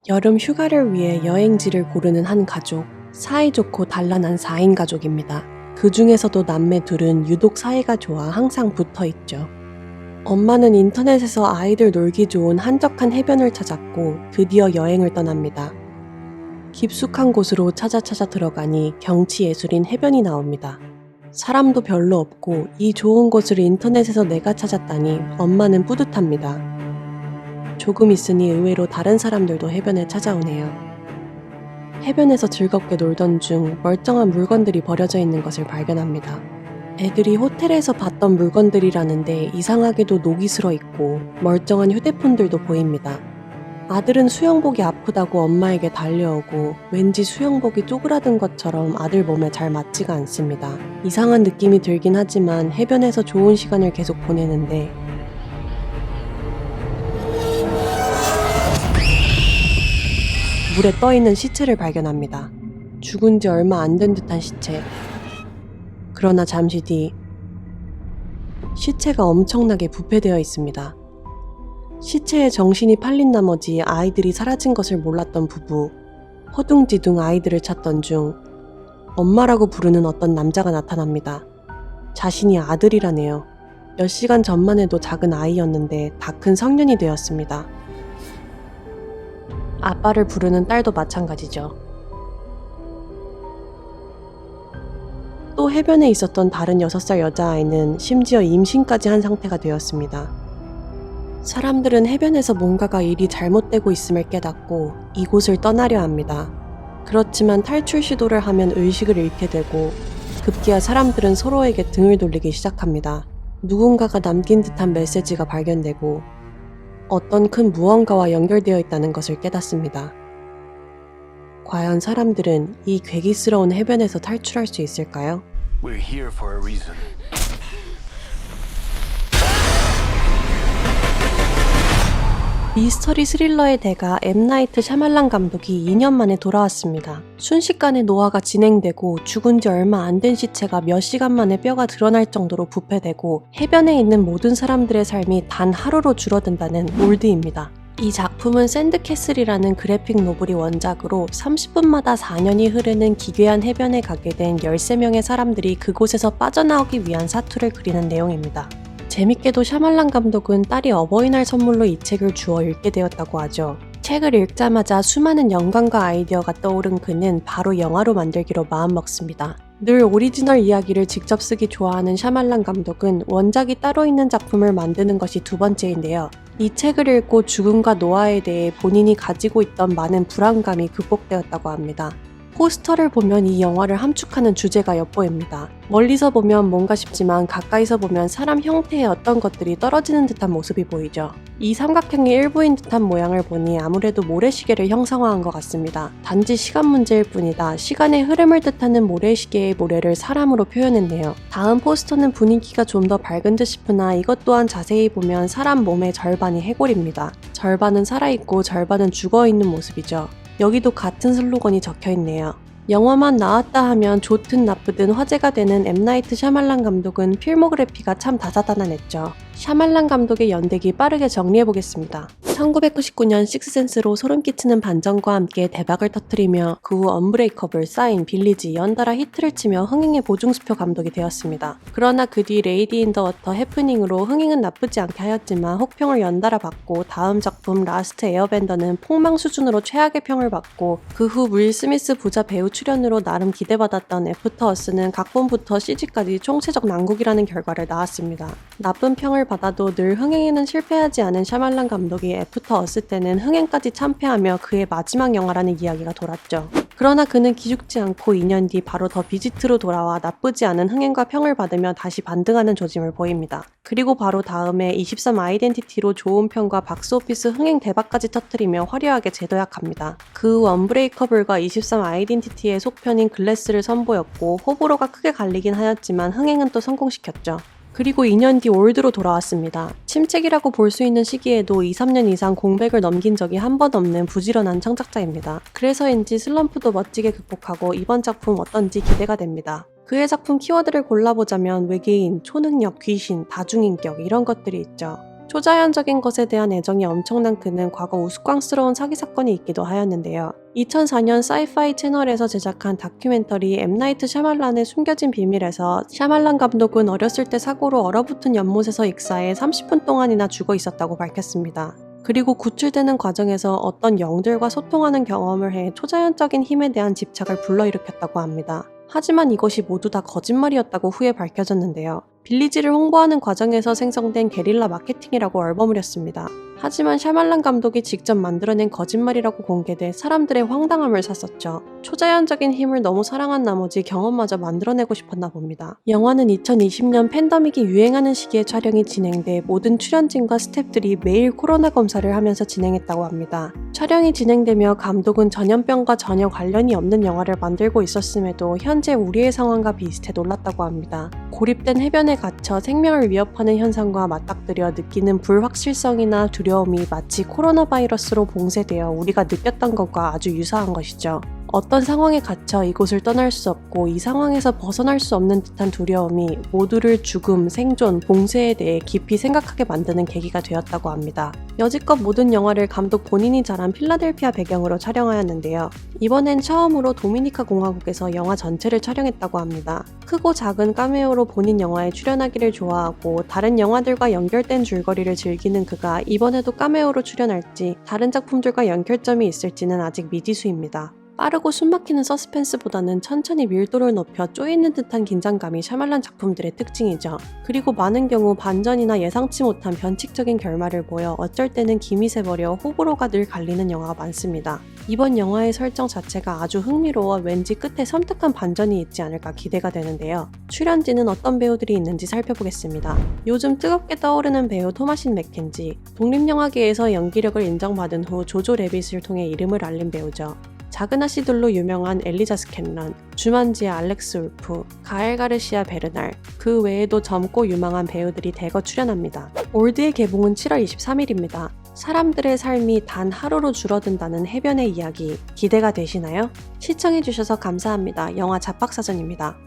여름 휴가를 위해 여행지를 고르는 한 가족. 사이좋고 단란한 4인 가족입니다. 그 중에서도 남매 둘은 유독 사이가 좋아 항상 붙어있죠. 엄마는 인터넷에서 아이들 놀기 좋은 한적한 해변을 찾았고 드디어 여행을 떠납니다. 깊숙한 곳으로 찾아 들어가니 경치 예술인 해변이 나옵니다. 사람도 별로 없고 이 좋은 곳을 인터넷에서 내가 찾았다니 엄마는 뿌듯합니다. 조금 있으니 의외로 다른 사람들도 해변에 찾아오네요. 해변에서 즐겁게 놀던 중 멀쩡한 물건들이 버려져 있는 것을 발견합니다. 애들이 호텔에서 봤던 물건들이라는데 이상하게도 녹이 슬어 있고 멀쩡한 휴대폰들도 보입니다. 아들은 수영복이 아프다고 엄마에게 달려오고 왠지 수영복이 쪼그라든 것처럼 아들 몸에 잘 맞지가 않습니다. 이상한 느낌이 들긴 하지만 해변에서 좋은 시간을 계속 보내는데 물에 떠있는 시체를 발견합니다. 죽은 지 얼마 안 된 듯한 시체. 그러나 잠시 뒤 시체가 엄청나게 부패되어 있습니다. 시체에 정신이 팔린 나머지 아이들이 사라진 것을 몰랐던 부부. 허둥지둥 아이들을 찾던 중 엄마라고 부르는 어떤 남자가 나타납니다. 자신이 아들이라네요. 몇 시간 전만 해도 작은 아이였는데 다 큰 성년이 되었습니다. 아빠를 부르는 딸도 마찬가지죠. 또 해변에 있었던 다른 6살 여자아이는 심지어 임신까지 한 상태가 되었습니다. 사람들은 해변에서 뭔가가 일이 잘못되고 있음을 깨닫고 이곳을 떠나려 합니다. 그렇지만 탈출 시도를 하면 의식을 잃게 되고 급기야 사람들은 서로에게 등을 돌리기 시작합니다. 누군가가 남긴 듯한 메시지가 발견되고 어떤 큰 무언가와 연결되어 있다는 것을 깨닫습니다. 과연 사람들은 이 괴기스러운 해변에서 탈출할 수 있을까요? We're here for a reason. 미스터리 스릴러의 대가 엠 나이트 샤말란 감독이 2년 만에 돌아왔습니다. 순식간에 노화가 진행되고 죽은 지 얼마 안 된 시체가 몇 시간 만에 뼈가 드러날 정도로 부패되고 해변에 있는 모든 사람들의 삶이 단 하루로 줄어든다는 몰드입니다. 이 작품은 샌드캐슬이라는 그래픽 노블이 원작으로 30분마다 4년이 흐르는 기괴한 해변에 가게 된 13명의 사람들이 그곳에서 빠져나오기 위한 사투를 그리는 내용입니다. 재밌게도 샤말란 감독은 딸이 어버이날 선물로 이 책을 주워 읽게 되었다고 하죠. 책을 읽자마자 수많은 영감과 아이디어가 떠오른 그는 바로 영화로 만들기로 마음먹습니다. 늘 오리지널 이야기를 직접 쓰기 좋아하는 샤말란 감독은 원작이 따로 있는 작품을 만드는 것이 두 번째인데요. 이 책을 읽고 죽음과 노화에 대해 본인이 가지고 있던 많은 불안감이 극복되었다고 합니다. 포스터를 보면 이 영화를 함축하는 주제가 엿보입니다. 멀리서 보면 뭔가 싶지만 가까이서 보면 사람 형태의 어떤 것들이 떨어지는 듯한 모습이 보이죠. 이 삼각형의 일부인 듯한 모양을 보니 아무래도 모래시계를 형상화한 것 같습니다. 단지 시간 문제일 뿐이다. 시간의 흐름을 뜻하는 모래시계의 모래를 사람으로 표현했네요. 다음 포스터는 분위기가 좀 더 밝은 듯 싶으나 이것 또한 자세히 보면 사람 몸의 절반이 해골입니다. 절반은 살아있고 절반은 죽어있는 모습이죠. 여기도 같은 슬로건이 적혀있네요. 영화만 나왔다 하면 좋든 나쁘든 화제가 되는 엠 나이트 샤말란 감독은 필모그래피가 참 다사다난했죠. 샤말란 감독의 연대기 빠르게 정리해보겠습니다. 1999년 식스센스로 소름 끼치는 반전과 함께 대박을 터뜨리며 그 후 언브레이커블, 사인, 빌리지 연달아 히트를 치며 흥행의 보증수표 감독이 되었습니다. 그러나 그 뒤 레이디 인 더 워터 해프닝으로 흥행은 나쁘지 않게 하였지만 혹평을 연달아 받고 다음 작품 라스트 에어밴더는 폭망 수준으로 최악의 평을 받고 그 후 윌 스미스 부자 배우 출연으로 나름 기대받았던 애프터 어스는 각본부터 CG까지 총체적 난국이라는 결과를 낳았습니다. 나쁜 평을 받아도 늘 흥행에는 실패하지 않은 샤말란 감독이 애프터 어스 때는 흥행까지 참패하며 그의 마지막 영화라는 이야기가 돌았죠. 그러나 그는 기죽지 않고 2년 뒤 바로 더 비지트로 돌아와 나쁘지 않은 흥행과 평을 받으며 다시 반등하는 조짐을 보입니다. 그리고 바로 다음에 23 아이덴티티로 좋은 평과 박스오피스 흥행 대박까지 터뜨리며 화려하게 재도약합니다. 그 후 언브레이커블과 23 아이덴티티의 속편인 글래스를 선보였고 호불호가 크게 갈리긴 하였지만 흥행은 또 성공시켰죠. 그리고 2년 뒤 올드로 돌아왔습니다. 침체기라고 볼 수 있는 시기에도 2-3년 이상 공백을 넘긴 적이 한 번 없는 부지런한 창작자입니다. 그래서인지 슬럼프도 멋지게 극복하고 이번 작품 어떤지 기대가 됩니다. 그의 작품 키워드를 골라보자면 외계인, 초능력, 귀신, 다중인격 이런 것들이 있죠. 초자연적인 것에 대한 애정이 엄청난 그는 과거 우스꽝스러운 사기 사건이 있기도 하였는데요. 2004년 사이파이 채널에서 제작한 다큐멘터리 M. 나이트 샤말란의 숨겨진 비밀에서 샤말란 감독은 어렸을 때 사고로 얼어붙은 연못에서 익사해 30분 동안이나 죽어 있었다고 밝혔습니다. 그리고 구출되는 과정에서 어떤 영들과 소통하는 경험을 해 초자연적인 힘에 대한 집착을 불러일으켰다고 합니다. 하지만 이것이 모두 다 거짓말이었다고 후에 밝혀졌는데요. 빌리지를 홍보하는 과정에서 생성된 게릴라 마케팅이라고 얼버무렸습니다. 하지만 샤말란 감독이 직접 만들어낸 거짓말이라고 공개돼 사람들의 황당함을 샀었죠. 초자연적인 힘을 너무 사랑한 나머지 경험마저 만들어내고 싶었나 봅니다. 영화는 2020년 팬데믹이 유행하는 시기에 촬영이 진행돼 모든 출연진과 스태프들이 매일 코로나 검사를 하면서 진행했다고 합니다. 촬영이 진행되며 감독은 전염병과 전혀 관련이 없는 영화를 만들고 있었음에도 현재 우리의 상황과 비슷해 놀랐다고 합니다. 고립된 해변에 갇혀 생명을 위협하는 현상과 맞닥뜨려 느끼는 불확실성이나 두려움이 마치 코로나 바이러스로 봉쇄되어 우리가 느꼈던 것과 아주 유사한 것이죠. 어떤 상황에 갇혀 이곳을 떠날 수 없고 이 상황에서 벗어날 수 없는 듯한 두려움이 모두를 죽음, 생존, 봉쇄에 대해 깊이 생각하게 만드는 계기가 되었다고 합니다. 여지껏 모든 영화를 감독 본인이 자란 필라델피아 배경으로 촬영하였는데요. 이번엔 처음으로 도미니카 공화국에서 영화 전체를 촬영했다고 합니다. 크고 작은 카메오로 본인 영화에 출연하기를 좋아하고 다른 영화들과 연결된 줄거리를 즐기는 그가 이번에도 카메오로 출연할지 다른 작품들과 연결점이 있을지는 아직 미지수입니다. 빠르고 숨막히는 서스펜스보다는 천천히 밀도를 높여 쪼이는 듯한 긴장감이 샤말란 작품들의 특징이죠. 그리고 많은 경우 반전이나 예상치 못한 변칙적인 결말을 보여 어쩔 때는 김이 새버려 호불호가 늘 갈리는 영화가 많습니다. 이번 영화의 설정 자체가 아주 흥미로워 왠지 끝에 섬뜩한 반전이 있지 않을까 기대가 되는데요. 출연진은 어떤 배우들이 있는지 살펴보겠습니다. 요즘 뜨겁게 떠오르는 배우 토마신 맥켄지, 독립영화계에서 연기력을 인정받은 후 조조 래빗을 통해 이름을 알린 배우죠. 작은 아씨들로 유명한 엘리자 스캔런, 주만지의 알렉스 울프, 가엘 가르시아 베르날, 그 외에도 젊고 유망한 배우들이 대거 출연합니다. 올드의 개봉은 7월 23일입니다. 사람들의 삶이 단 하루로 줄어든다는 해변의 이야기, 기대가 되시나요? 시청해주셔서 감사합니다. 영화 잡박사전입니다.